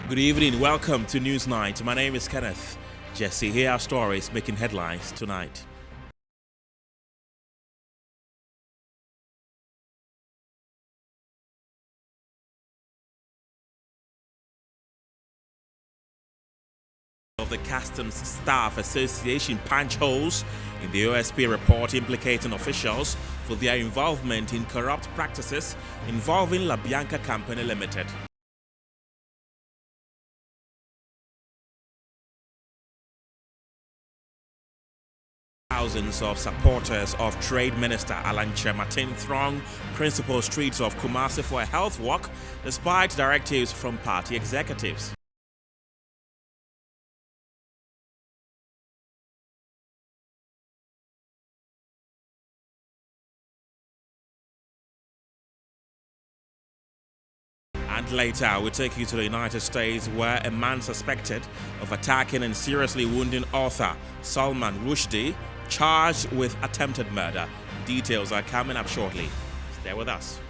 Good evening. Welcome to News Night. My name is Kenneth Jesse. Here are stories making headlines tonight. Of the Customs Staff Association punch holes in the OSP report implicating officials for their involvement in corrupt practices involving LaBianca Company Limited. Thousands of supporters of Trade Minister Alan Kyerematen throng principal streets of Kumasi for a health walk despite directives from party executives. And later, we'll take you to the United States, where a man suspected of attacking and seriously wounding author Salman Rushdie charged with attempted murder. Details are coming up shortly. Stay with us.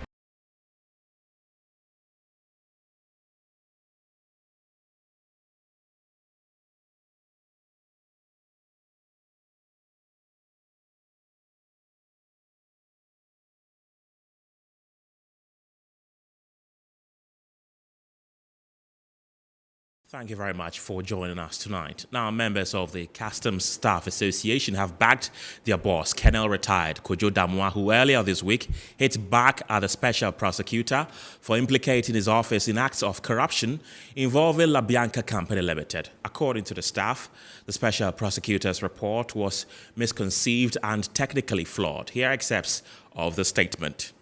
Thank you very much for joining us tonight. Now, members of the Customs Staff Association have backed their boss, Colonel Retired Kojo Damoah, who earlier this week hit back at the special prosecutor for implicating his office in acts of corruption involving LaBianca Company Limited. According to the staff, the special prosecutor's report was misconceived and technically flawed. Here are excerpts of the statement.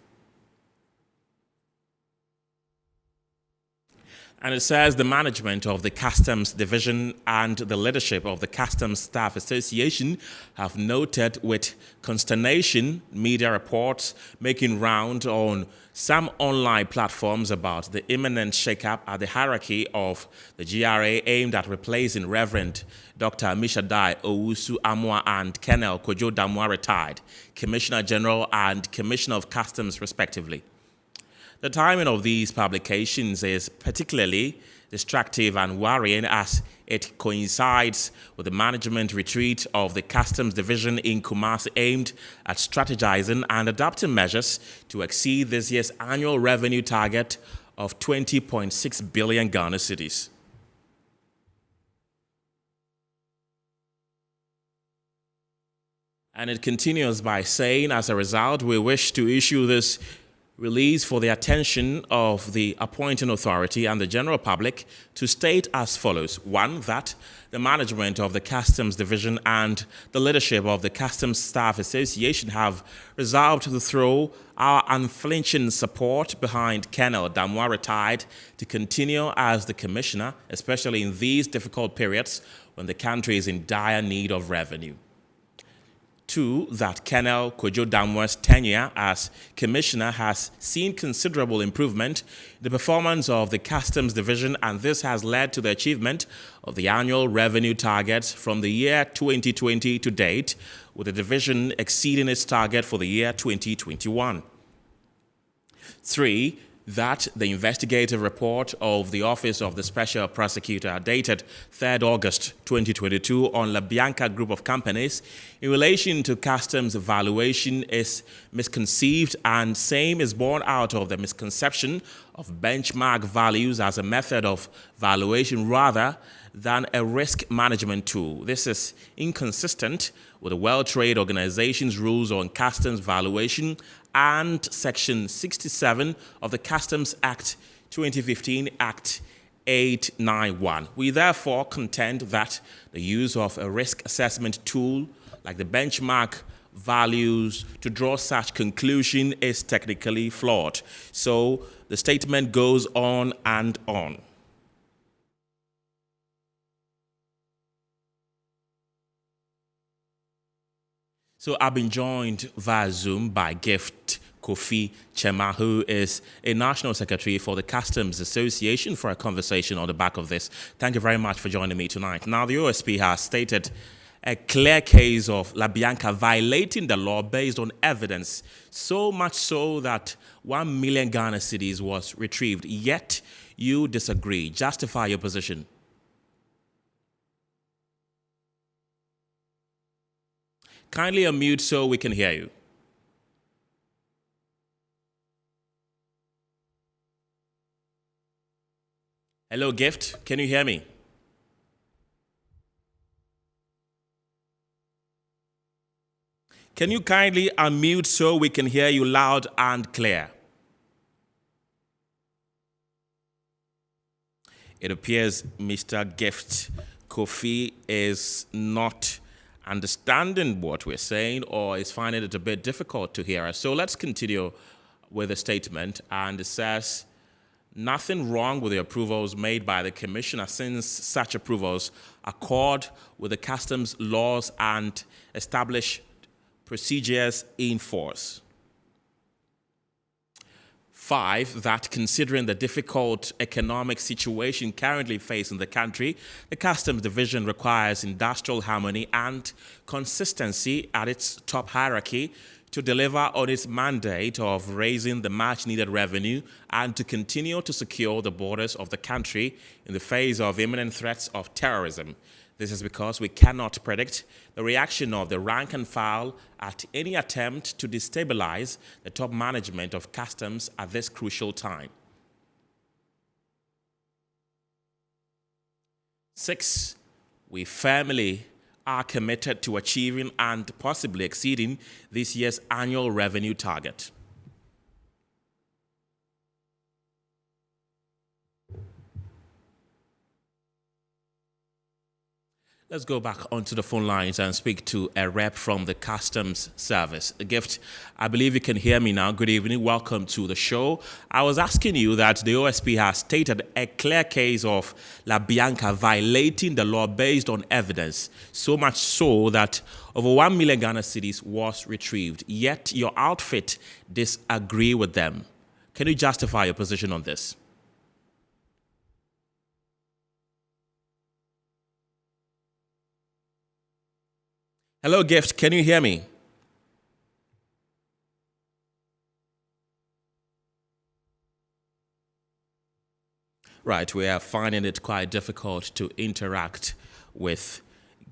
And it says the management of the Customs Division and the leadership of the Customs Staff Association have noted with consternation media reports making round on some online platforms about the imminent shakeup at the hierarchy of the GRA aimed at replacing Reverend Dr. Mishadai Owusu Amoah and Colonel Kojo Damoah Retired, Commissioner General and Commissioner of Customs, respectively. The timing of these publications is particularly distractive and worrying as it coincides with the management retreat of the Customs Division in Kumasi aimed at strategizing and adopting measures to exceed this year's annual revenue target of 20.6 billion Ghana cedis. And it continues by saying, as a result, we wish to issue this release for the attention of the appointing authority and the general public to state as follows. One, that the management of the Customs Division and the leadership of the Customs Staff Association have resolved to throw our unflinching support behind Colonel Damoah Retired to continue as the Commissioner, especially in these difficult periods when the country is in dire need of revenue. Two, that Colonel Kojo Damoah's tenure as Commissioner has seen considerable improvement in the performance of the Customs Division, and this has led to the achievement of the annual revenue targets from the year 2020 to date, with the division exceeding its target for the year 2021. Three, that the investigative report of the Office of the Special Prosecutor dated 3rd August 2022 on LaBianca Group of Companies in relation to customs valuation is misconceived, and same is born out of the misconception of benchmark values as a method of valuation rather than a risk management tool. This is inconsistent with the World Trade Organization's rules on customs valuation and Section 67 of the Customs Act 2015, Act 891. We therefore contend that the use of a risk assessment tool like the benchmark values to draw such conclusion is technically flawed. So the statement goes on and on. So I've been joined via Zoom by Gift Kofi Kyema, who is a National Secretary for the Customs Association, for a conversation on the back of this. Thank you very much for joining me tonight. Now, the OSP has stated a clear case of LaBianca violating the law based on evidence, so much so that 1 million Ghana cedis was retrieved. Yet, you disagree. Justify your position. Kindly unmute so we can hear you. Hello, Gift. Can you hear me? Can you kindly unmute so we can hear you loud and clear? It appears Mr. Gift Kofi is not understanding what we're saying or is finding it a bit difficult to hear us. So let's continue with the statement. And it says, nothing wrong with the approvals made by the Commissioner since such approvals accord with the customs laws and establish procedures in force. 5, that considering the difficult economic situation currently facing the country, the Customs Division requires industrial harmony and consistency at its top hierarchy to deliver on its mandate of raising the much-needed revenue and to continue to secure the borders of the country in the face of imminent threats of terrorism. This is because we cannot predict the reaction of the rank and file at any attempt to destabilize the top management of customs at this crucial time. 6, we firmly are committed to achieving and possibly exceeding this year's annual revenue target. Let's go back onto the phone lines and speak to a rep from the Customs Service. A Gift, I believe you can hear me now. Good evening. Welcome to the show. I was asking you that the OSP has stated a clear case of La Bianca violating the law based on evidence, so much so that over 1 million Ghana cedis was retrieved. Yet your outfit disagree with them. Can you justify your position on this? Hello, Gift. Can you hear me? Right, we are finding it quite difficult to interact with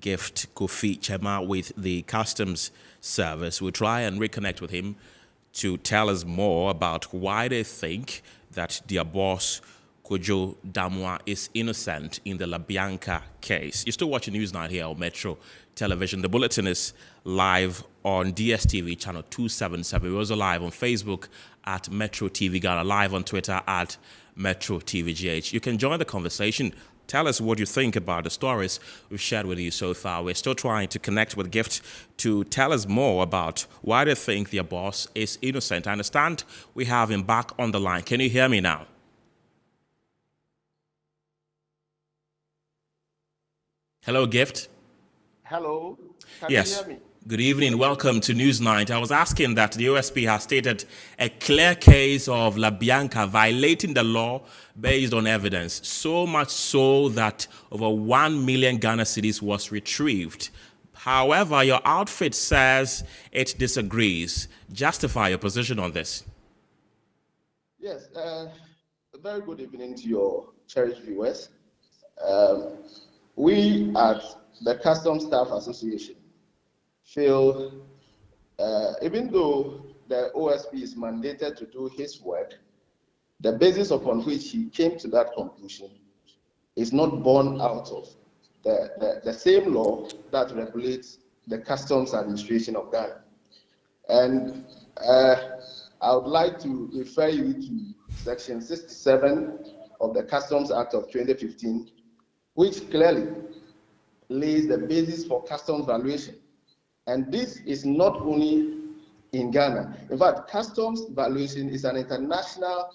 Gift Kofi Chema with the Customs Service. We'll try and reconnect with him to tell us more about why they think that their boss, Kojo Damwa, is innocent in the La Bianca case. You're still watching Newsnight here on Metro Television. The bulletin is live on DSTV channel 277. We're also live on Facebook at Metro TV Ghana, live on Twitter at Metro TVGH. You can join the conversation. Tell us what you think about the stories we've shared with you so far. We're still trying to connect with Gift to tell us more about why they think their boss is innocent. I understand we have him back on the line. Can you hear me now? Hello, Gift. Hello. Can Yes. you hear me? Good evening. Welcome to Newsnight. I was asking that the OSP has stated a clear case of La Bianca violating the law based on evidence, so much so that over 1 million Ghana cedis was retrieved. However, your outfit says it disagrees. Justify your position on this. Yes. A very good evening to your cherished viewers. We at the Customs Staff Association feel, even though the OSP is mandated to do his work, the basis upon which he came to that conclusion is not born out of the same law that regulates the Customs Administration of Ghana. And I would like to refer you to Section 67 of the Customs Act of 2015, which clearly lays the basis for customs valuation. And this is not only in Ghana. In fact, customs valuation is an international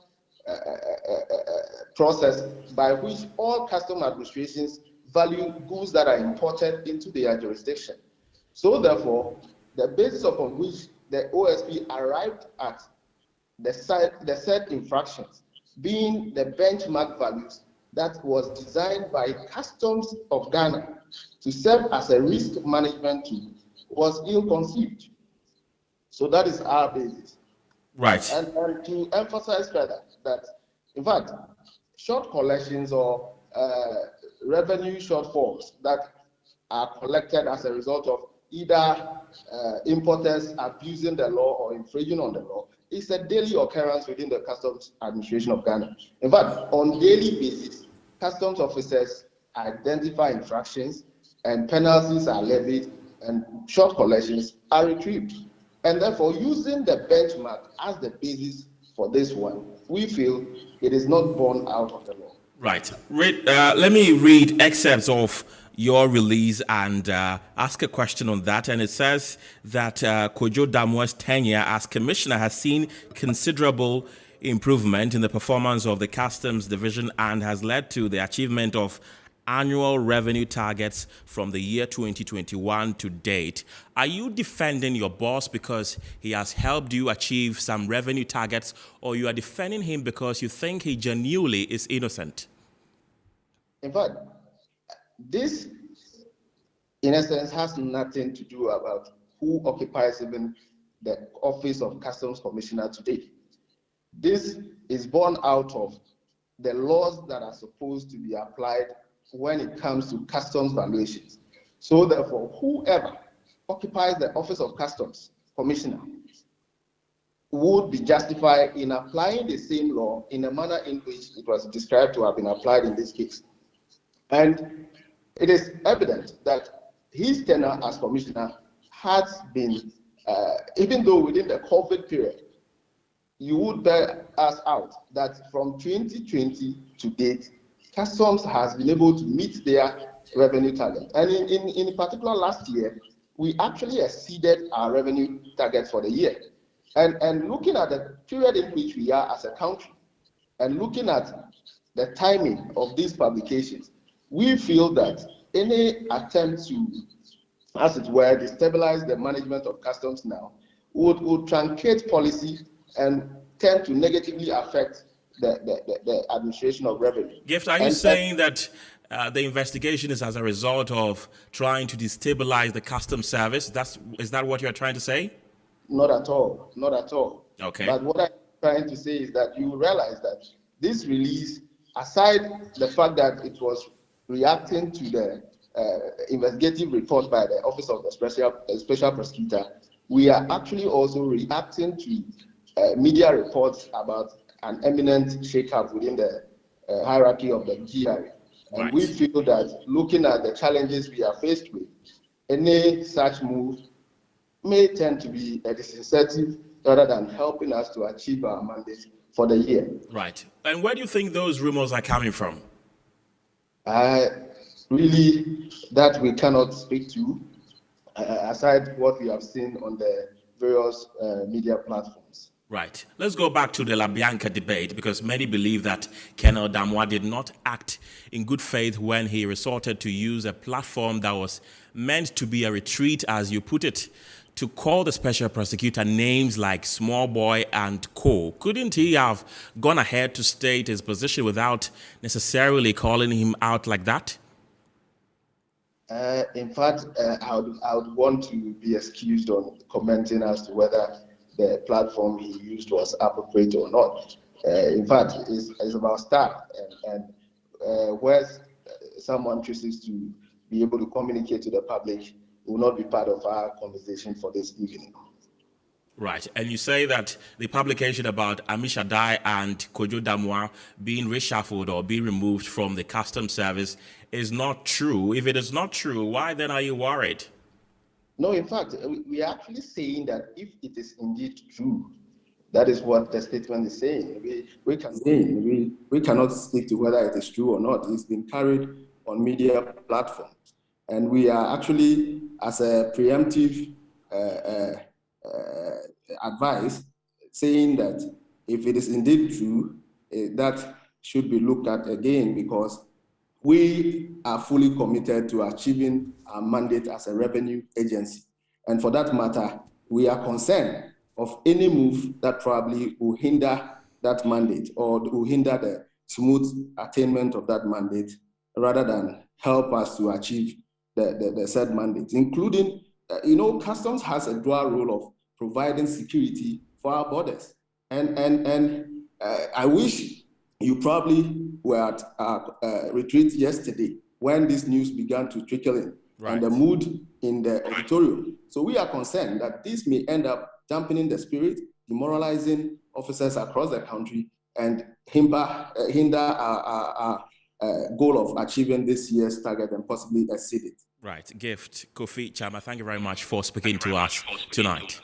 process by which all custom administrations value goods that are imported into their jurisdiction. So therefore, the basis upon which the OSP arrived at the said infractions being the benchmark values that was designed by Customs of Ghana to serve as a risk management tool was ill-conceived. So that is our basis. Right. And to emphasize further that, in fact, short collections or revenue shortfalls that are collected as a result of either importers abusing the law or infringing on the law is a daily occurrence within the Customs Administration of Ghana. In fact, on daily basis, customs officers identify infractions and penalties are levied and short collections are retrieved. And therefore, using the benchmark as the basis for this one, we feel it is not borne out of the law. Right. Let me read excerpts of your release and ask a question on that. And it says that Kojo Damoah's tenure as commissioner has seen considerable improvement in the performance of the Customs Division and has led to the achievement of annual revenue targets from the year 2021 to date. Are you defending your boss because he has helped you achieve some revenue targets, or you are defending him because you think he genuinely is innocent? In fact, this, in essence, has nothing to do about who occupies even the office of Customs Commissioner today. This is born out of the laws that are supposed to be applied when it comes to customs valuations. So therefore, whoever occupies the office of Customs Commissioner would be justified in applying the same law in a manner in which it was described to have been applied in this case. And it is evident that his tenure as commissioner has been, even though within the COVID period, you would bear us out that from 2020 to date, Customs has been able to meet their revenue target. And in particular last year, we actually exceeded our revenue target for the year. And looking at the period in which we are as a country, and looking at the timing of these publications, we feel that any attempt to, as it were, destabilize the management of customs now would truncate policy and tend to negatively affect the administration of revenue. Gift, are you saying that the investigation is as a result of trying to destabilize the customs service? Is that what you're trying to say? Not at all. Not at all. Okay. But what I'm trying to say is that you realize that this release, aside the fact that it was reacting to the investigative report by the Office of the Special Prosecutor, we are actually also reacting to media reports about an imminent shake-up within the hierarchy of the GRA. And right. We feel that looking at the challenges we are faced with, any such move may tend to be a disincentive rather than helping us to achieve our mandate for the year. Right. And where do you think those rumors are coming from? Really, that we cannot speak to, aside what we have seen on the various media platforms. Right. Let's go back to the LaBianca debate, because many believe that Colonel Damoah did not act in good faith when he resorted to use a platform that was meant to be a retreat, as you put it, to call the special prosecutor names like Small Boy and co. Couldn't he have gone ahead to state his position without necessarily calling him out like that? In fact, I would want to be excused on commenting as to whether the platform he used was appropriate or not. In fact, it's about style, and where someone chooses to be able to communicate to the public will not be part of our conversation for this evening. Right. And you say that the publication about Amisha Dai and Kojo Damoah being reshuffled or being removed from the customs service is not true. If it is not true, why then are you worried? No, in fact, we are actually saying that if it is indeed true, that is what the statement is saying. We cannot speak to whether it is true or not. It's been carried on media platforms. And we are actually, as a preemptive advice, saying that if it is indeed true, that should be looked at again, because we are fully committed to achieving our mandate as a revenue agency. And for that matter, we are concerned of any move that probably will hinder that mandate or will hinder the smooth attainment of that mandate, rather than help us to achieve the said mandate, including, customs has a dual role of providing security for our borders. And I wish You probably were at a retreat yesterday when this news began to trickle in, and the mood in the editorial. So we are concerned that this may end up dampening the spirit, demoralizing officers across the country, and hinder our goal of achieving this year's target and possibly exceed it. Right. Gift, Kofi Chama, thank you very much for speaking to us tonight.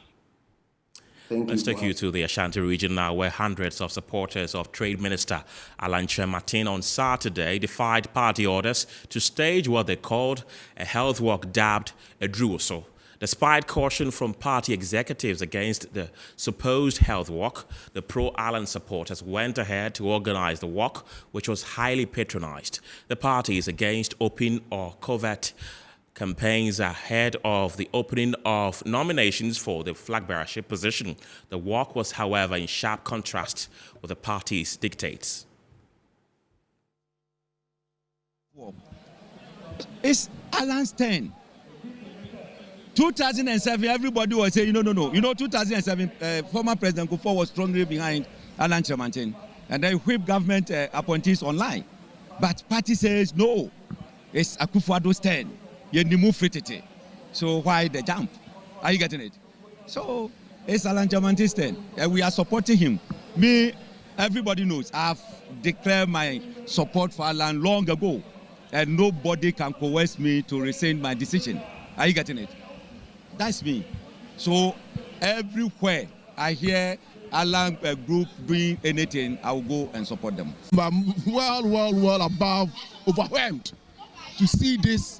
Let's take you to the Ashanti region now, where hundreds of supporters of Trade Minister Alan Kyerematen on Saturday defied party orders to stage what they called a health walk dubbed a Druoso. Despite caution from party executives against the supposed health walk, the pro-Alan supporters went ahead to organize the walk, which was highly patronized. The party is against open or covert campaigns ahead of the opening of nominations for the flag bearership position. The walk was, however, in sharp contrast with the party's dictates. It's Alan's turn. 2007, everybody was saying, no. 2007, former President Kufuor was strongly behind Alan Kyerematen, and then whip government appointees online. But party says, no, it's Akufo-Addo's turn. So why the jump? Are you getting it? So it's Alan Kyerematen's turn, and we are supporting him. Me, everybody knows, I've declared my support for Alan long ago, and nobody can coerce me to rescind my decision. Are you getting it? That's me. So everywhere I hear Alan group doing anything, I will go and support them. I'm well above, overwhelmed to see this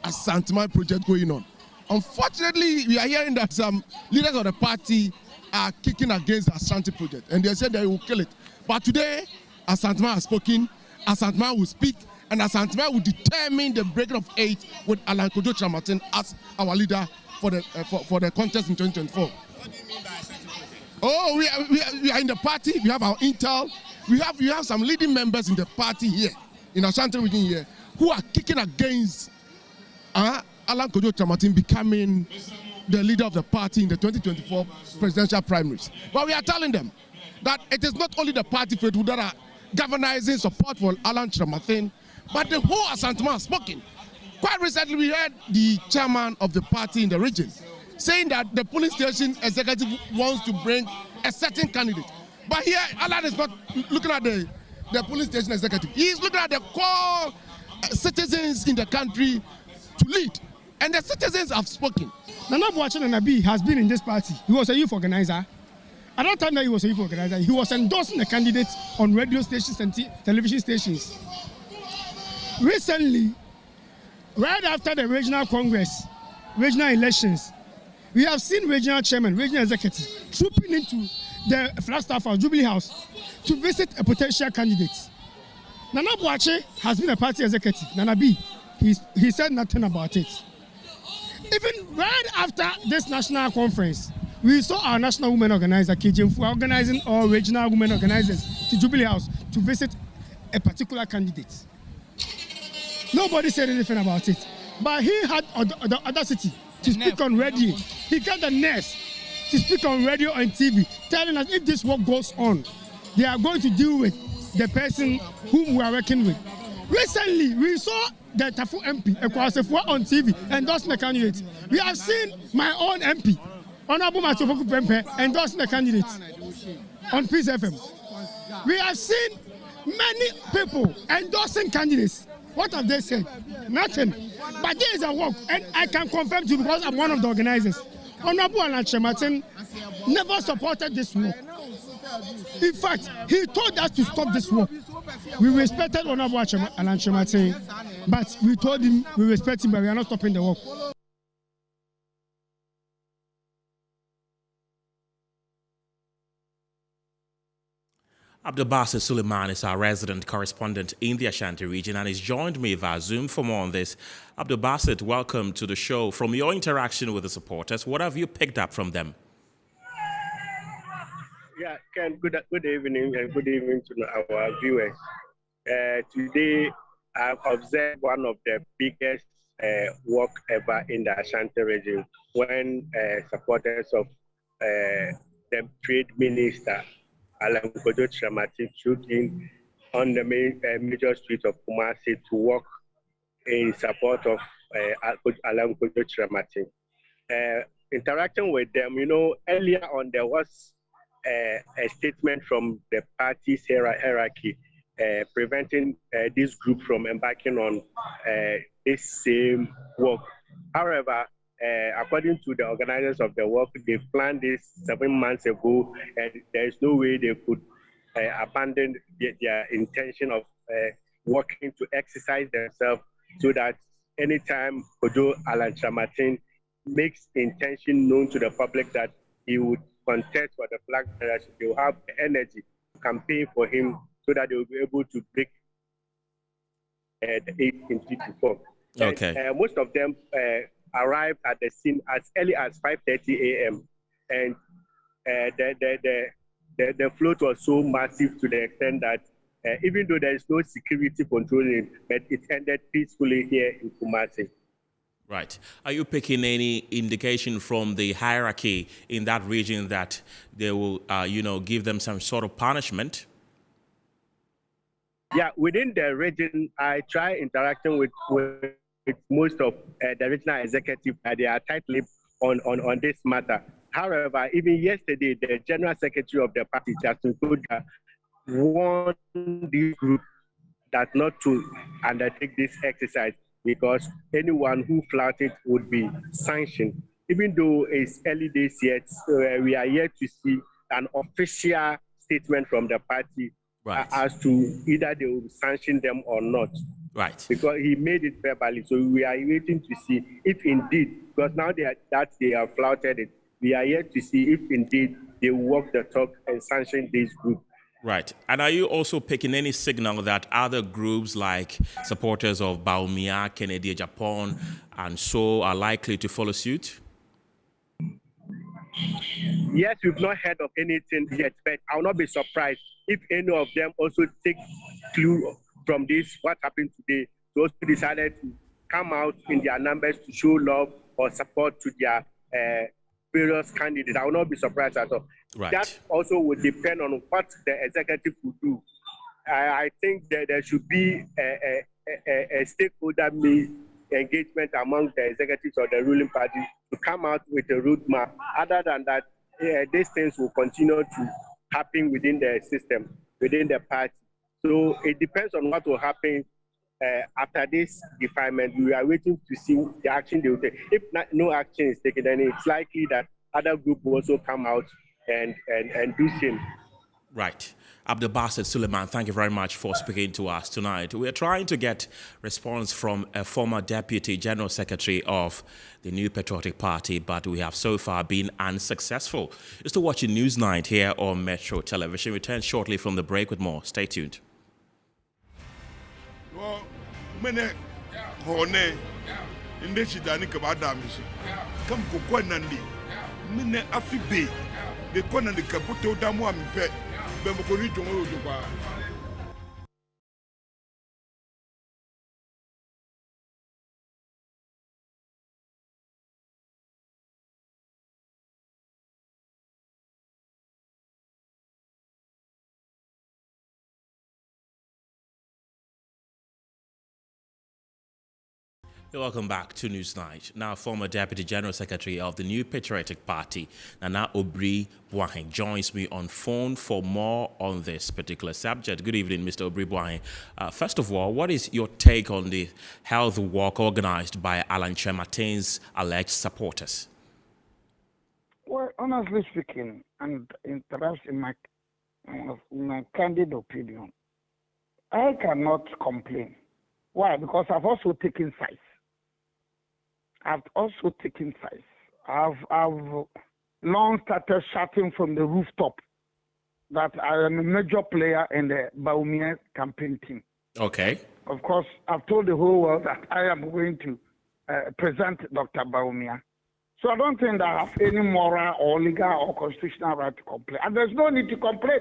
Asantuma project going on. Unfortunately, we are hearing that some leaders of the party are kicking against the Ashanti project, and they said they will kill it. But today, Asantuma has spoken, Asantuma will speak, and Asantuma will determine the breaking of faith with Alan Kojo Kyerematen as our leader for the contest in 2024. What do you mean by Ashanti project? Oh, we are in the party. We have our intel. We have some leading members in the party here, in Ashanti region here, who are kicking against Alan Kojo Kyerematen becoming the leader of the party in the 2024 presidential primaries. But we are telling them that it is not only the party faithful that are galvanizing support for Alan Kyerematen, but the whole Asantuma has spoken. Quite recently, we heard the chairman of the party in the region saying that the polling station executive wants to bring a certain candidate. But here, Alan is not looking at the polling station executive. He is looking at the core citizens in the country to lead. And the citizens have spoken. Nana Boakye Nana has been in this party. He was a youth organizer. At that time that he was a youth organizer, he was endorsing the candidates on radio stations and television stations. Recently, right after the regional congress, regional elections, we have seen regional chairman, regional executive trooping into the Flagstaff House, Jubilee House, to visit a potential candidate. Nana Boakye has been a party executive, Nana B. He said nothing about it. Even right after this national conference, we saw our national women organizer, KJMFU, organizing all regional women organizers to Jubilee House to visit a particular candidate. Nobody said anything about it. But he had the audacity to speak on radio. He got the nerve to speak on radio and TV, telling us if this work goes on, they are going to deal with the person whom we are working with. Recently, we saw the Tafu MP, Ekwasefua, on TV, endorsing the candidate. We have seen my own MP, Honorable Machopoku Pempe, endorsing the candidate on Peace FM. We have seen many people endorsing candidates. What have they said? Nothing. But there is a work, and I can confirm to you because I'm one of the organizers. Honorable Alan Kyerematen never supported this work. In fact, he told us to stop this work. We respected Honorable Alan Kyerematen, but we told him we respect him, but we are not stopping the work. Abdulbasit Suleiman is our resident correspondent in the Ashanti region and he's joined me via Zoom for more on this. Abdulbasit, welcome to the show. From your interaction with the supporters, what have you picked up from them? Yeah, Ken, good evening and good evening to our viewers. Today, I've observed one of the biggest walk ever in the Ashanti region when supporters of the Trade Minister, Alan Kojo Kyerematen, took in on the main major street of Kumasi to walk in support of Alan Kojo Kyerematen. Interacting with them, earlier on there was a statement from the party's hierarchy preventing this group from embarking on this same work. However, according to the organizers of the work, they planned this 7 months ago, and there is no way they could abandon their intention of working to exercise themselves, so that anytime Kojo Alan Kyerematen makes intention known to the public that he would contest for the flag bearership, they will have the energy to campaign for him, so that they will be able to break the 8 in 3-4. Okay. And, most of them arrived at the scene as early as 5:30 a.m. and the float was so massive to the extent that even though there is no security controlling, but it ended peacefully here in Kumasi. Right. Are you picking any indication from the hierarchy in that region that they will, give them some sort of punishment? Yeah, within the region, I try interacting with most of the regional executive. They are tight-lipped on this matter. However, even yesterday, the general secretary of the party, Justin Koga, warned this group that not to undertake this exercise, because anyone who flouted would be sanctioned. Even though it's early days yet, we are yet to see an official statement from the party as to either they will sanction them or not. Right. Because he made it verbally. So we are waiting to see if indeed, because now they have flouted it, we are yet to see if indeed they walk the talk and sanction this group. Right. And are you also picking any signal that other groups like supporters of Bawumia, Kennedy Agyapong, and so are likely to follow suit? Yes, we've not heard of anything yet, but I will not be surprised if any of them also take clue from this, what happened today, they also decided to come out in their numbers to show love or support to their various candidates. I will not be surprised at all. Right. That also would depend on what the executive will do. I think that there should be a stakeholder engagement among the executives of the ruling party to come out with a roadmap. Other than that, these things will continue to happen within the system, within the party. So it depends on what will happen after this defilement. We are waiting to see the action they will take. If no action is taken, then it's likely that other groups will also come out and do same. Right. Abdul Basit Suleiman, thank you very much for speaking to us tonight. We are trying to get response from a former Deputy General Secretary of the New Patriotic Party, but we have so far been unsuccessful. You're still watching Newsnight here on Metro Television. Return shortly from the break with more. Stay tuned. Welcome back to Newsnight. Now, former Deputy General Secretary of the New Patriotic Party, Nana Obri Boahen, joins me on phone for more on this particular subject. Good evening, Mr. Obri Boahen. First of all, what is your take on the health walk organized by Alan Kyerematen's alleged supporters? Well, honestly speaking, and perhaps in my candid opinion, I cannot complain. Why? Because I've also taken sides. I've long started shouting from the rooftop that I am a major player in the Bawumia campaign team. Okay. Of course, I've told the whole world that I am going to present Dr. Bawumia. So I don't think that I have any moral or legal or constitutional right to complain. And there's no need to complain.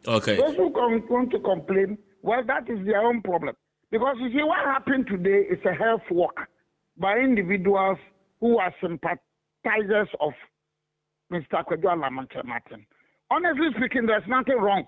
Okay. Those who want to complain, well, that is their own problem. Because you see, what happened today is a health walk by individuals who are sympathizers of Mr. Kojo Alan Kyerematen. Honestly speaking, there's nothing wrong.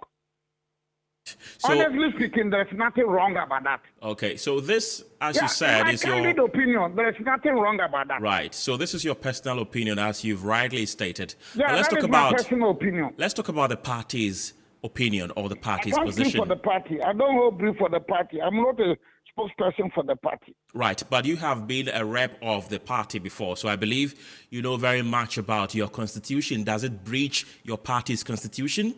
So, Honestly speaking, there's nothing wrong about that. okay, so this, as Yeah, you said, my is your candid opinion. There's nothing wrong about that. right. So this is your personal opinion, as you've rightly stated. Yeah, But that is my personal opinion. let's talk about the party's opinion or the I party's don't speak position. for the party. I don't hold brief for the party. I'm not a spokesperson for the party. Right, but you have been a rep of the party before, so I believe you know very much about your constitution. Does it breach your party's constitution?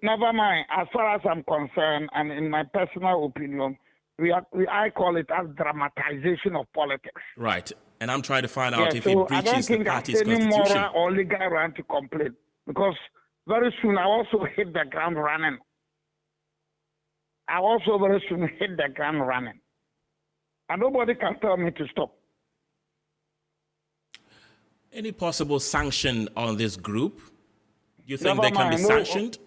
Never mind. As far as I'm concerned, and in my personal opinion, I call it as dramatization of politics. Right, and I'm trying to find out if so it I don't breaches the think party's any constitution. moral or legal right to complain, because very soon I also hit the ground running. I also very soon hit the ground running. And nobody can tell me to stop. Any possible sanction on this group? You think Never they can be mind. sanctioned?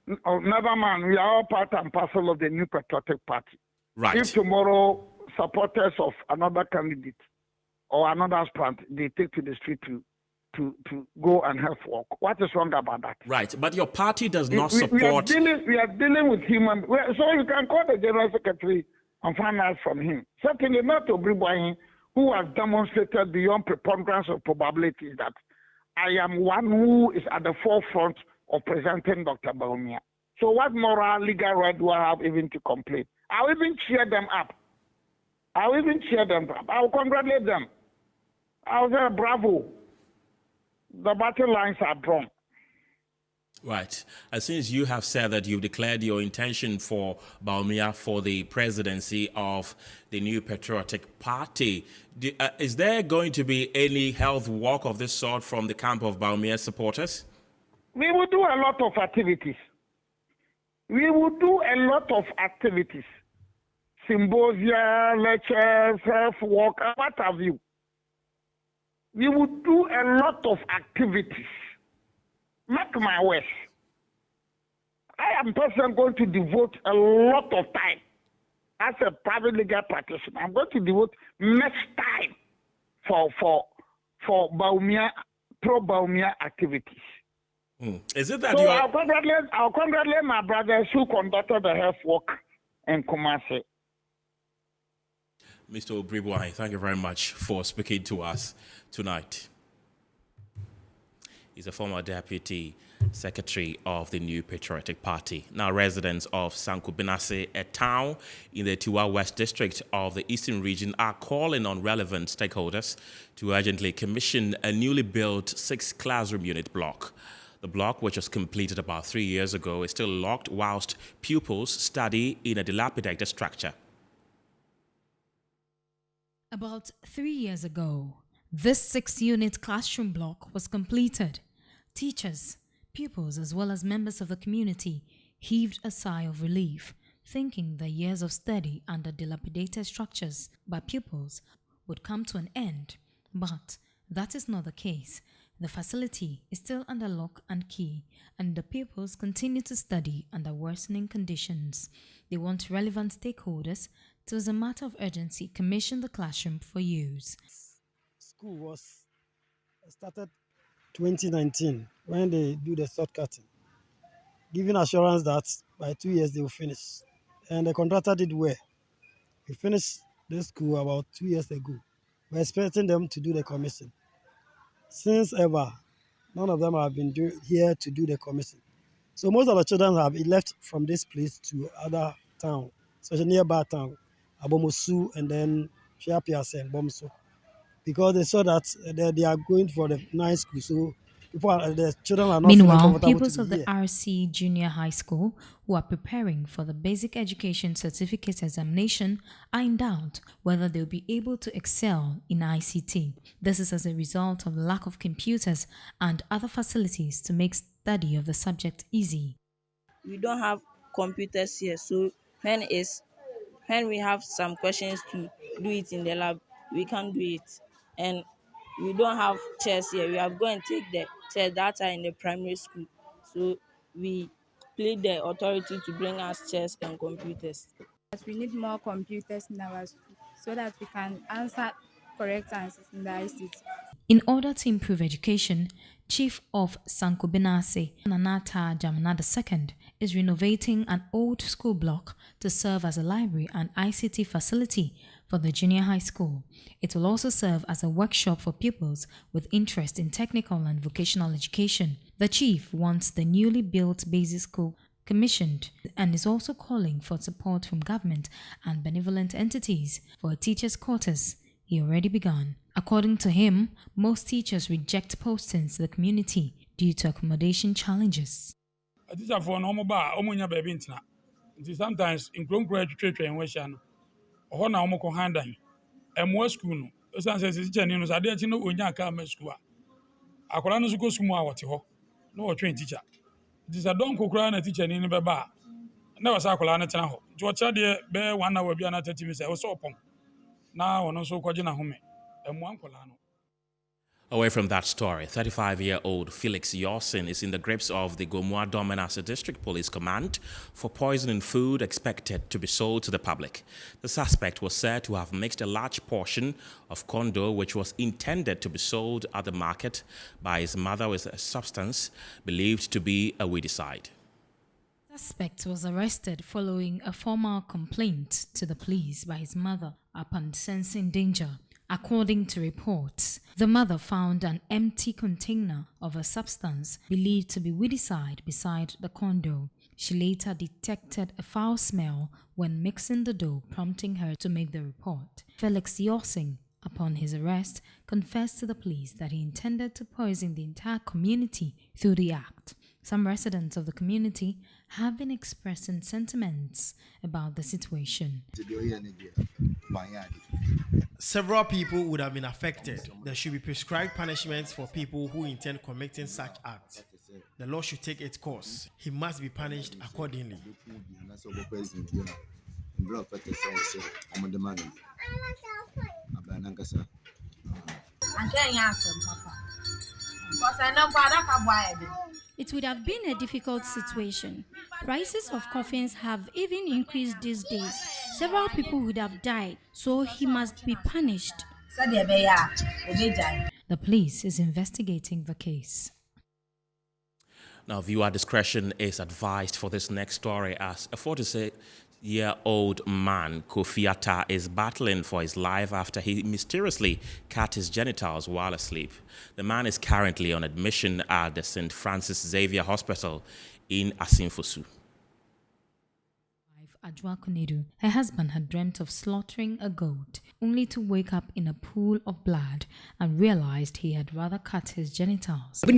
Never mind. We are all part and parcel of the New Patriotic Party. Right. If tomorrow supporters of another candidate or another aspirant, they take to the street to go and help work, what is wrong about that? Right, but your party does not We support. are dealing with human. So you can call the general secretary and find out from him. Certainly not to Obribwahin, who has demonstrated beyond preponderance of probabilities that I am one who is at the forefront of presenting Dr. Bawumia. So what moral, legal right do I have even to complain? I'll even cheer them up. I'll congratulate them. I'll say, bravo. The battle lines are drawn. Right. As soon as you have said that you've declared your intention for Bawumia for the presidency of the New Patriotic Party, is there going to be any health walk of this sort from the camp of Bawumia supporters? We will do a lot of activities. Symposia, lectures, health walk, what have you. We will do a lot of activities. Mark my words. I am personally going to devote a lot of time as a private legal practitioner. I'm going to devote much time for Bawumia, pro-Bawumia activities. Is it that So you are... I'll congratulate my brothers who conducted the health work in Kumasi. Mr. Obribwahin, thank you very much for speaking to us tonight. He's a former deputy secretary of the New Patriotic Party. Now, residents of Sankubinase, a town in the Tiwa West district of the Eastern region, are calling on relevant stakeholders to urgently commission a newly built 6-classroom unit block. The block, which was completed about 3 years ago, is still locked whilst pupils study in a dilapidated structure. About 3 years ago, this 6-unit classroom block was completed. Teachers, pupils, as well as members of the community heaved a sigh of relief, thinking the years of study under dilapidated structures by pupils would come to an end. But that is not the case. The facility is still under lock and key, and the pupils continue to study under worsening conditions. They want relevant stakeholders to, as a matter of urgency, commission the classroom for use. School was started 2019 when they do the third cutting, giving assurance that by 2 years they will finish. And the contractor did well. We finished the school about 2 years ago. We're expecting them to do the commission. Since ever, none of them have been here to do the commission. So most of the children have left from this place to other towns, especially nearby town, Abomosu and then Shiapiase and Bomso, because they saw that they are going for the nice school. So the children are not Meanwhile, pupils of the RC Junior High School who are preparing for the Basic Education Certificate examination are in doubt whether they'll be able to excel in ICT. This is as a result of the lack of computers and other facilities to make study of the subject easy. We don't have computers here, so when we have some questions to do it in the lab, we can't do it. And we don't have chairs here. We have gone and take the chairs that are in the primary school. So we plead the authority to bring us chairs and computers. We need more computers in our school so that we can answer correct answers in the ICT. In order to improve education, Chief of Sankubinase, Nanata Jamana II, is renovating an old school block to serve as a library and ICT facility for the junior high school. It will also serve as a workshop for pupils with interest in technical and vocational education. The chief wants the newly built basic school commissioned and is also calling for support from government and benevolent entities for a teacher's quarters he already begun. According to him, most teachers reject postings to the community due to accommodation challenges. A teacher for an homoba, omunya baby intina. Sometimes in grown graduate train weshano. Or na homo handan. And more school. Osan says it's genuine. I didn't know unya kama school. Akolano suko sumwa wati ho. No train teacher. It is a don kokra na teacher ni beba. Never saw akolano tena ho. Jocha de be 1 hour bi na 30 minutes. I was upon. Now on so kwajina home. Away from that story, 35-year-old Felix Yosin is in the grips of the Gomoa Dominasa District Police Command for poisoning food expected to be sold to the public. The suspect was said to have mixed a large portion of condo which was intended to be sold at the market by his mother with a substance believed to be a weedicide. The suspect was arrested following a formal complaint to the police by his mother upon sensing danger. According to reports, the mother found an empty container of a substance believed to be weedicide beside the condo. She later detected a foul smell when mixing the dough, prompting her to make the report. Felix Yosin, upon his arrest, confessed to the police that he intended to poison the entire community through the act. Some residents of the community have been expressing sentiments about the situation. Several people would have been affected. There should be prescribed punishments for people who intend committing such acts. The law should take its course. He must be punished accordingly. It would have been a difficult situation. Prices of coffins have even increased these days. Several people would have died, so he must be punished. The police is investigating the case. Now, viewer discretion is advised for this next story as a 46-year-old man, Kofi Atta, is battling for his life after he mysteriously cut his genitals while asleep. The man is currently on admission at the St. Francis Xavier Hospital in Asinfosu. Ajwa Kunedu, her husband had dreamt of slaughtering a goat, only to wake up in a pool of blood and realized he had rather cut his genitals. The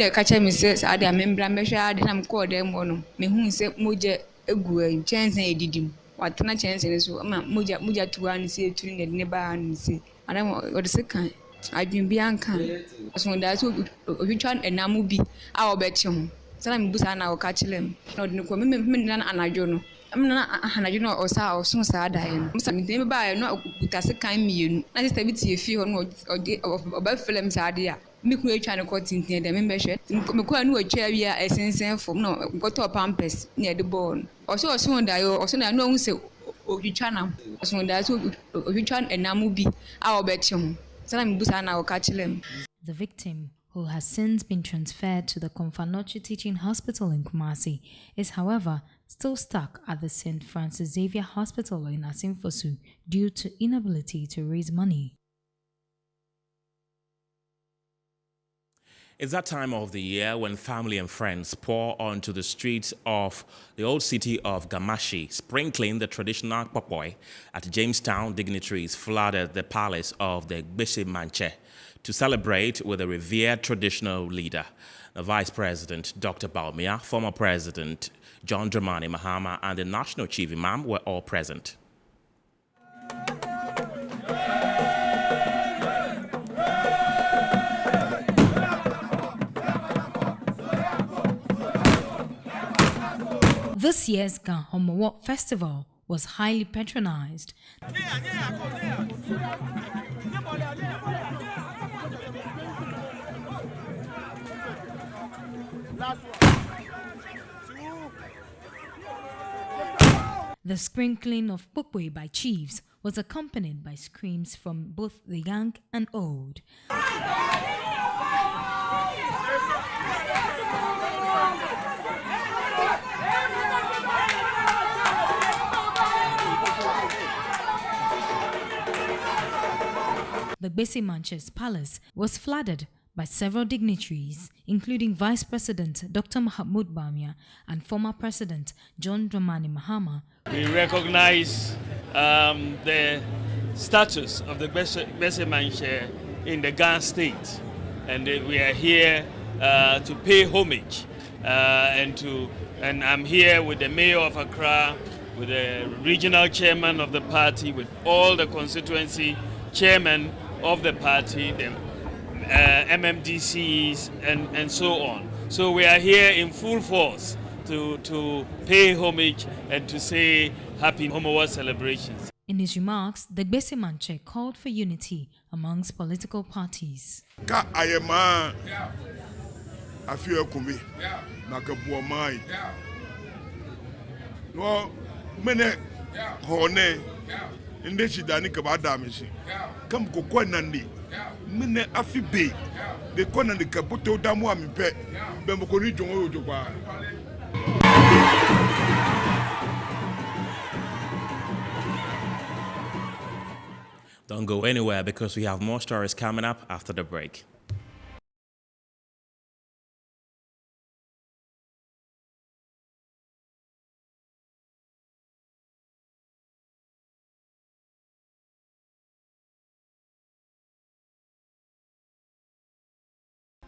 victim, who has since been transferred to the Komfanochi Teaching Hospital in Kumasi, is, however, still stuck at the St. Francis Xavier Hospital in Asinfosu due to inability to raise money. It's that time of the year when family and friends pour onto the streets of the old city of Gamashi, sprinkling the traditional popoi. At Jamestown, dignitaries flooded the palace of the Gbese Manche to celebrate with a revered traditional leader. The Vice President, Dr. Baumia, former President John Dramani Mahama, and the National Chief Imam were all present. This year's Ganhomowo Festival was highly patronized. The sprinkling of pukwe by chiefs was accompanied by screams from both the young and old. the Gbese Manches Palace was flooded by several dignitaries, including Vice President Dr. Mahmoud Bawumia and former President John Dramani Mahama. We recognize the status of the Gbese Manche in the Ghana state, and we are here to pay homage and I'm here with the Mayor of Accra, with the regional chairman of the party, with all the constituency chairmen of the party, the MMDCs and so on. So we are here in full force to pay homage and to say happy Homowa celebrations. In his remarks, the Gbese Manche called for unity amongst political parties. Ka ayema afio kumi makabuo mai no mene hone inde shidani ka bada mishi kam kokwa nandi mene afibe de kona de kapoto damu amipe be mo koni jongo ojogba. Don't go anywhere because we have more stories coming up after the break.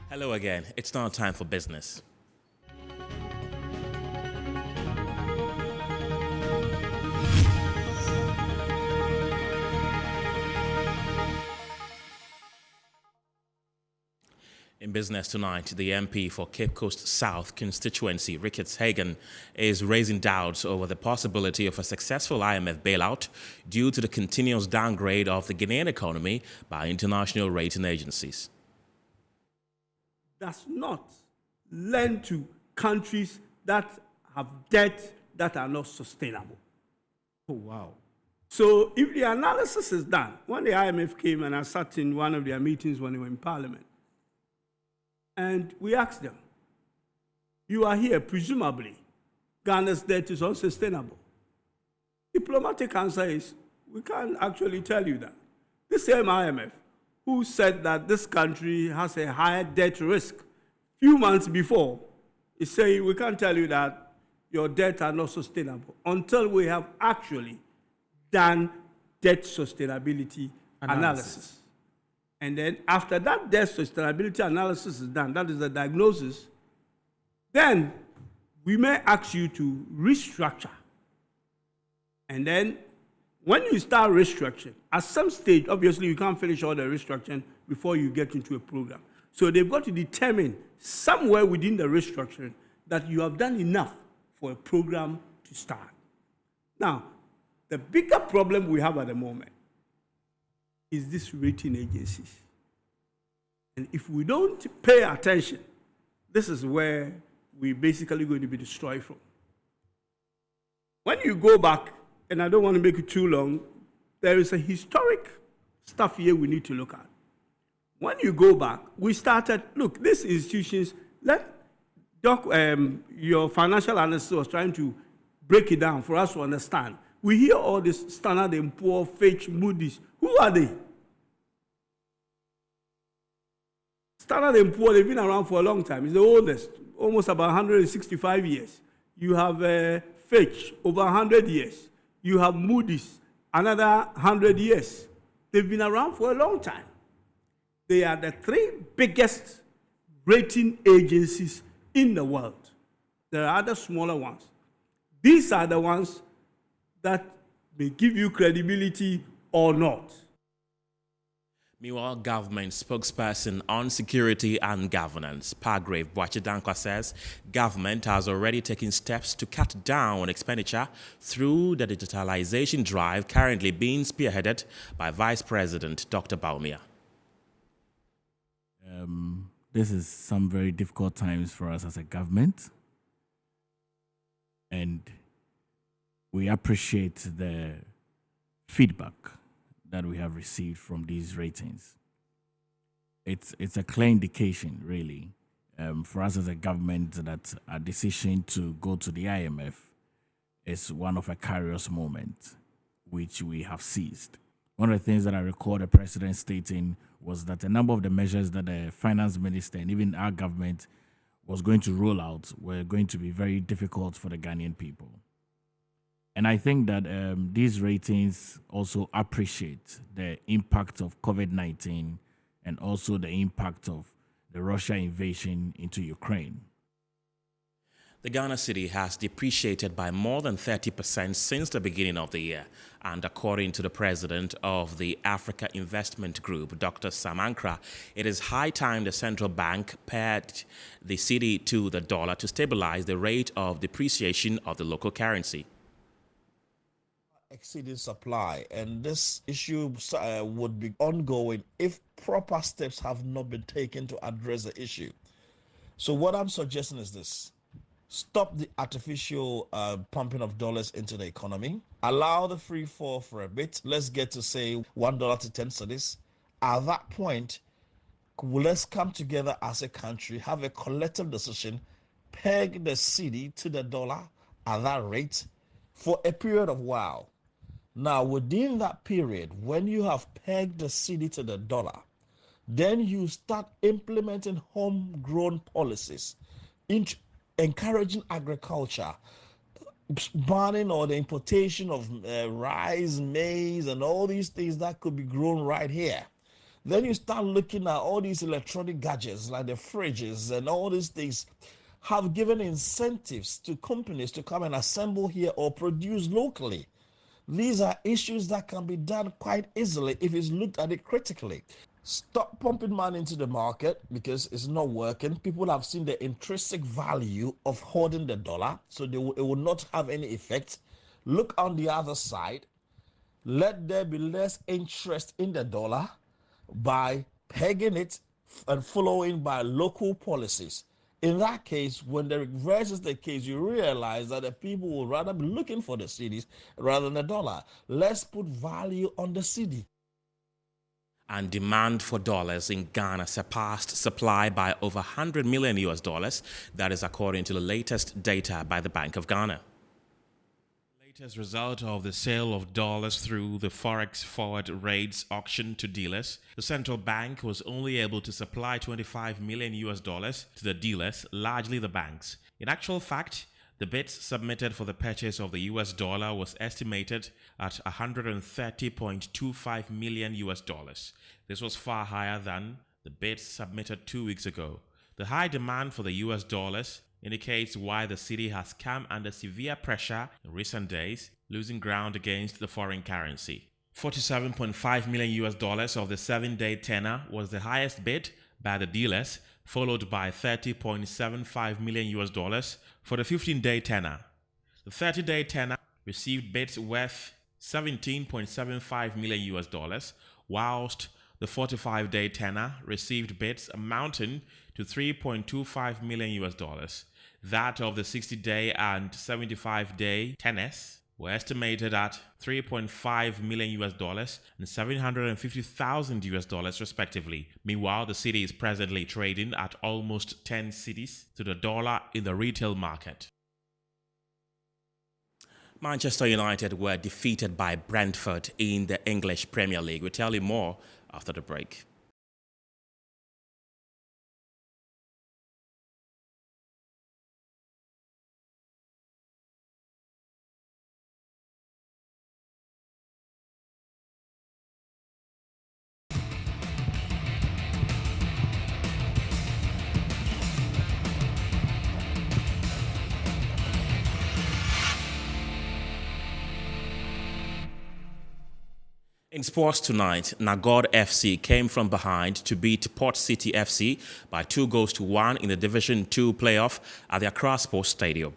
Hello again. It's now time for business. In business tonight, the MP for Cape Coast South constituency, Ricketts Hagen, is raising doubts over the possibility of a successful IMF bailout due to the continuous downgrade of the Ghanaian economy by international rating agencies. Does not lend to countries that have debt that are not sustainable. Oh, wow. So if the analysis is done, when the IMF came and I sat in one of their meetings when they were in Parliament, and we asked them, you are here, presumably, Ghana's debt is unsustainable. Diplomatic answer is, we can't actually tell you that. The same IMF, who said that this country has a higher debt risk, few months before, is saying, we can't tell you that your debt are not sustainable until we have actually done debt sustainability analysis. And then after that debt sustainability analysis is done, that is the diagnosis, then we may ask you to restructure. And then when you start restructuring, at some stage, obviously you can't finish all the restructuring before you get into a program. So they've got to determine somewhere within the restructuring that you have done enough for a program to start. Now, the bigger problem we have at the moment is these rating agencies. And if we don't pay attention, this is where we're basically going to be destroyed from. When you go back, and I don't want to make it too long, there is a historic stuff here we need to look at. When you go back, we started, look, these institutions, your financial analyst was trying to break it down for us to understand. We hear all this Standard & Poor's, Fitch, Moody's. Who are they? Standard & Poor's, they've been around for a long time. It's the oldest, almost about 165 years. You have Fitch, over 100 years. You have Moody's, another 100 years. They've been around for a long time. They are the three biggest rating agencies in the world. There are other smaller ones. These are the ones that may give you credibility or not. Meanwhile, government spokesperson on security and governance, Pargrave Boachidankwa, says government has already taken steps to cut down on expenditure through the digitalization drive currently being spearheaded by Vice President Dr. Bawumia. This is some very difficult times for us as a government, and we appreciate the feedback that we have received from these ratings. It's a clear indication, really, for us as a government that our decision to go to the IMF is one of a curious moment, which we have seized. One of the things that I recall the president stating was that a number of the measures that the finance minister and even our government was going to roll out were going to be very difficult for the Ghanaian people. And I think that these ratings also appreciate the impact of COVID-19 and also the impact of the Russia invasion into Ukraine. The Ghana cedi has depreciated by more than 30% since the beginning of the year. And according to the president of the Africa Investment Group, Dr. Sam Ankrah, it is high time the central bank paired the cedi to the dollar to stabilize the rate of depreciation of the local currency. Exceeding supply, and this issue would be ongoing if proper steps have not been taken to address the issue. So what I'm suggesting is this: stop the artificial pumping of dollars into the economy, allow the free fall for a bit. Let's get to say $1 to 10 cedis. At that point, let's come together as a country, have a collective decision, peg the cedi to the dollar at that rate for a period of while. Now, within that period, when you have pegged the cedi to the dollar, then you start implementing homegrown policies, encouraging agriculture, banning or the importation of rice, maize, and all these things that could be grown right here. Then you start looking at all these electronic gadgets like the fridges and all these things have given incentives to companies to come and assemble here or produce locally. These are issues that can be done quite easily if it's looked at it critically. Stop pumping money into the market because it's not working. People have seen the intrinsic value of holding the dollar, so it will not have any effect. Look on the other side. Let there be less interest in the dollar by pegging it and following by local policies. In that case, when the reverse is the case, you realize that the people will rather be looking for the cedis rather than the dollar. Let's put value on the cedi. And demand for dollars in Ghana surpassed supply by over $100 million. That is according to the latest data by the Bank of Ghana. Latest result of the sale of dollars through the Forex forward rates auction to dealers, the central bank was only able to supply $25 million to the dealers, largely the banks. In actual fact, the bids submitted for the purchase of the US dollar was estimated at $130.25 million. This was far higher than the bids submitted 2 weeks ago. The high demand for the US dollars indicates why the cedi has come under severe pressure in recent days, losing ground against the foreign currency. $47.5 million of the 7-day tenor was the highest bid by the dealers, followed by $30.75 million for the 15-day tenor. The 30-day tenor received bids worth $17.75 million, whilst the 45-day tenor received bids amounting to $3.25 million. That of the 60-day and 75-day tenors were estimated at $3.5 million and $750,000 respectively. Meanwhile, the cedi is presently trading at almost 10 cedis to the dollar in the retail market. Manchester United were defeated by Brentford in the English Premier League. We'll tell you more after the break. In sports tonight, Nagod FC came from behind to beat Port City FC by 2-1 in the Division 2 playoff at the Accra Sports Stadium.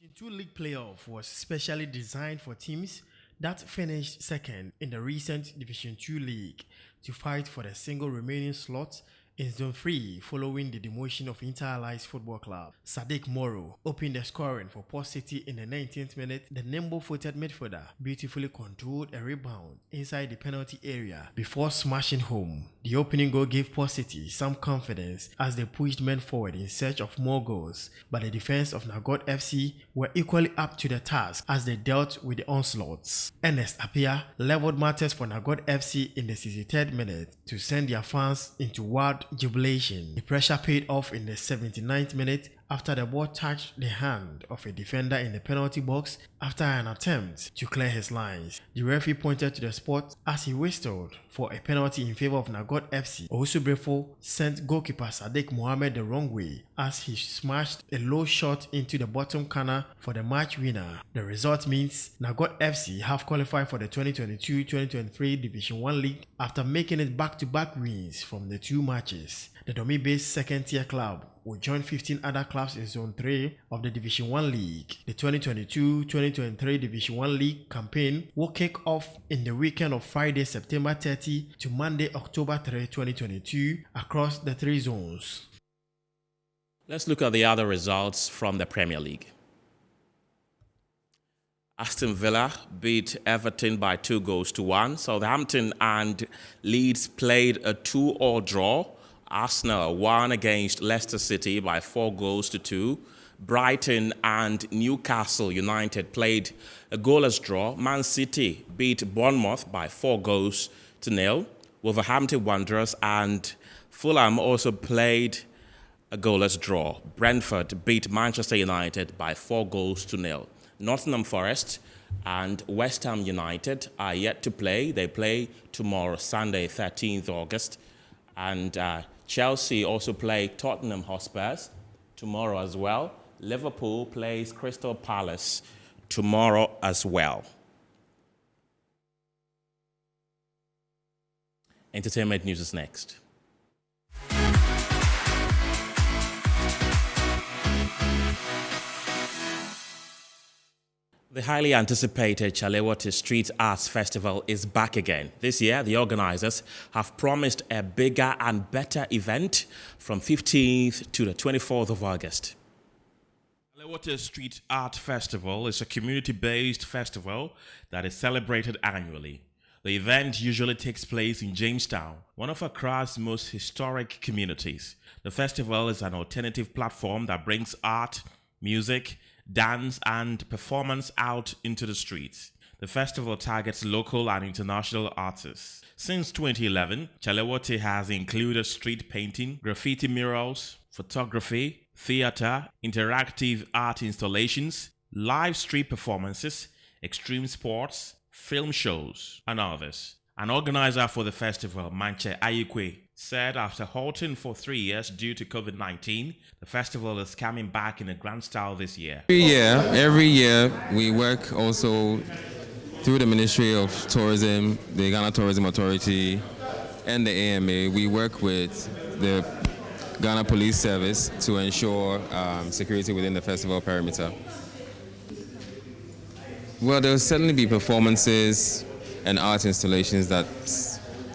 The Division 2 League playoff was specially designed for teams that finished second in the recent Division 2 league to fight for the single remaining slot In Zone 3, following the demotion of Inter Allies Football Club, Sadiq Moro opened the scoring for Port City in the 19th minute. The nimble-footed midfielder beautifully controlled a rebound inside the penalty area before smashing home. The opening goal gave Port City some confidence as they pushed men forward in search of more goals, but the defense of Nagot FC were equally up to the task as they dealt with the onslaughts. Ernest Appiah leveled matters for Nagot FC in the 63rd minute to send their fans into wild jubilation. The pressure paid off in the 79th minute after the ball touched the hand of a defender in the penalty box after an attempt to clear his lines. The referee pointed to the spot as he whistled for a penalty in favor of Nagot FC. Owusu-Breffo sent goalkeeper Sadiq Mohammed the wrong way as he smashed a low shot into the bottom corner for the match winner. The result means Nagot FC have qualified for the 2022-2023 Division 1 League after making it back-to-back wins from the 2 matches. The Dome-based second-tier club will join 15 other clubs in Zone 3 of the Division 1 League. The 2022-2023 Division 1 League campaign will kick off in the weekend of Friday, September 30 to Monday, October 3, 2022 across the 3 zones. Let's look at the other results from the Premier League. Aston Villa beat Everton by 2-1. Southampton and Leeds played a 2-2 draw. Arsenal won against Leicester City by 4-2. Brighton and Newcastle United played a goalless draw. Man City beat Bournemouth by 4-0. Wolverhampton Wanderers and Fulham also played a goalless draw. Brentford beat Manchester United by 4-0. Nottingham Forest and West Ham United are yet to play. They play tomorrow, Sunday, 13th August. And Chelsea also play Tottenham Hotspurs tomorrow as well. Liverpool plays Crystal Palace tomorrow as well. Entertainment news is next. The highly anticipated Chalewote Street Arts Festival is back again. This year, the organizers have promised a bigger and better event from 15th to the 24th of August. Chalewote Street Art Festival is a community-based festival that is celebrated annually. The event usually takes place in Jamestown, one of Accra's most historic communities. The festival is an alternative platform that brings art, music, dance and performance out into the streets. The festival targets local and international artists. Since 2011, Chalewote has included street painting, graffiti murals, photography, theater, interactive art installations, live street performances, extreme sports, film shows, and others. An organizer for the festival, Manche Ayikwe, said after halting for 3 years due to COVID-19, the festival is coming back in a grand style this year. Every year we work also through the Ministry of Tourism, the Ghana Tourism Authority, and the AMA. We work with the Ghana Police Service to ensure security within the festival perimeter. Well, there will certainly be performances and art installations that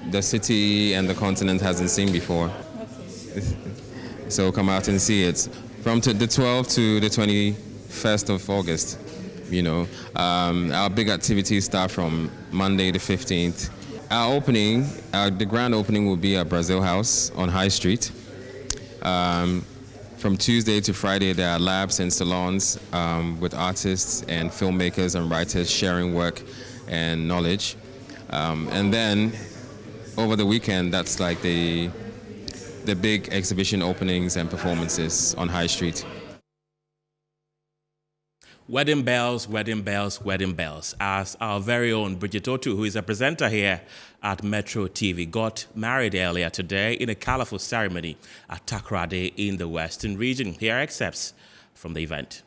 the city and the continent hasn't seen before. So come out and see it. From the 12th to the 21st of August, our big activities start from Monday the 15th. Our opening, the grand opening will be at Brazil House on High Street. From Tuesday to Friday, there are labs and salons with artists and filmmakers and writers sharing work and knowledge. And then over the weekend, that's like the big exhibition openings and performances on High Street. Wedding bells, wedding bells, wedding bells. As our very own Bridget Otu, who is a presenter here at Metro TV, got married earlier today in a colorful ceremony at Takoradi in the Western region. Here are excerpts from the event.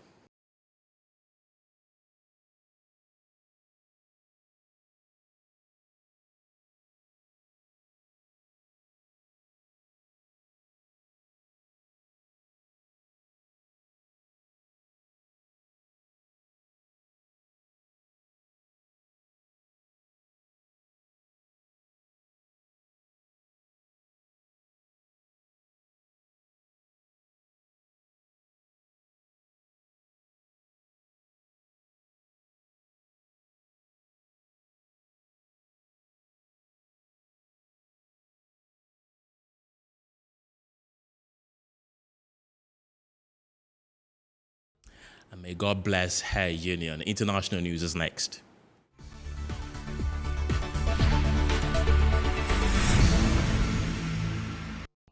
and may God bless her union. International news is next.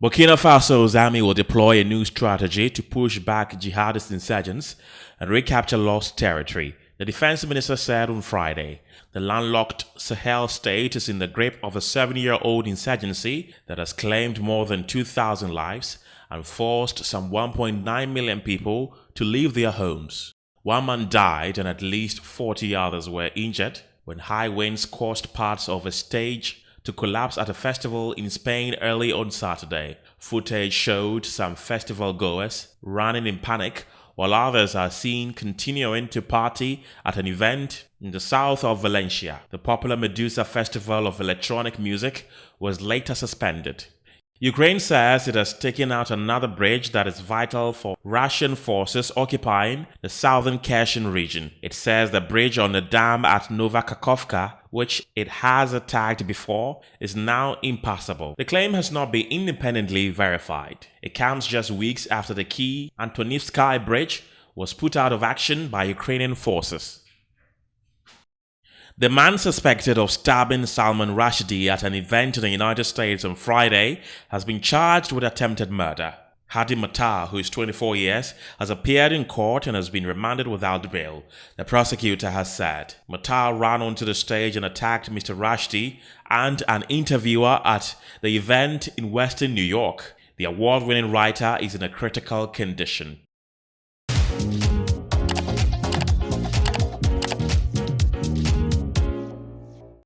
Burkina Faso's army will deploy a new strategy to push back jihadist insurgents and recapture lost territory, the defense minister said on Friday. The landlocked Sahel state is in the grip of a 7-year-old insurgency that has claimed more than 2,000 lives and forced some 1.9 million people to leave their homes. One man died and at least 40 others were injured when high winds caused parts of a stage to collapse at a festival in Spain early on Saturday. Footage showed some festival goers running in panic, while others are seen continuing to party at an event in the south of Valencia. The popular Medusa Festival of electronic music was later suspended. Ukraine says it has taken out another bridge that is vital for Russian forces occupying the southern Kherson region. It says the bridge on the dam at Nova Kakhovka, which it has attacked before, is now impassable. The claim has not been independently verified. It comes just weeks after the key Antonivsky Bridge was put out of action by Ukrainian forces. The man suspected of stabbing Salman Rushdie at an event in the United States on Friday has been charged with attempted murder. Hadi Matar, who is 24 years, has appeared in court and has been remanded without bail, the prosecutor has said. Matar ran onto the stage and attacked Mr. Rushdie and an interviewer at the event in Western New York. The award-winning writer is in a critical condition.